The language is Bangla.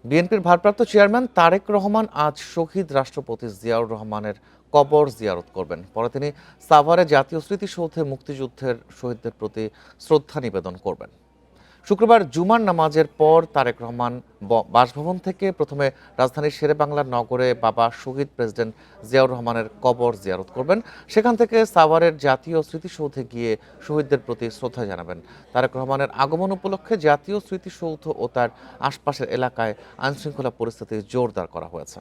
বিএনপির ভারপ্রাপ্ত চেয়ারম্যান তারেক রহমান আজ শহীদ রাষ্ট্রপতি জিয়াউর রহমানের কবর জিয়ারত করবেন। পরে তিনি সাভারে জাতীয় স্মৃতিসৌধে মুক্তিযুদ্ধের শহীদদের প্রতি শ্রদ্ধা নিবেদন করবেন। শুক্রবার জুমার নামাজের পর তারেক রহমান বাসভবন থেকে প্রথমে রাজধানীর শেরেবাংলা নগরে বাবা শহীদ প্রেসিডেন্ট জিয়াউর রহমানের কবর জিয়ারত করবেন। সেখান থেকে সাভারের জাতীয় স্মৃতিসৌধে গিয়ে শহীদদের প্রতি শ্রদ্ধা জানাবেন। তারেক রহমানের আগমন উপলক্ষে জাতীয় স্মৃতিসৌধ ও তার আশপাশের এলাকায় আইনশৃঙ্খলা পরিস্থিতি জোরদার করা হয়েছে।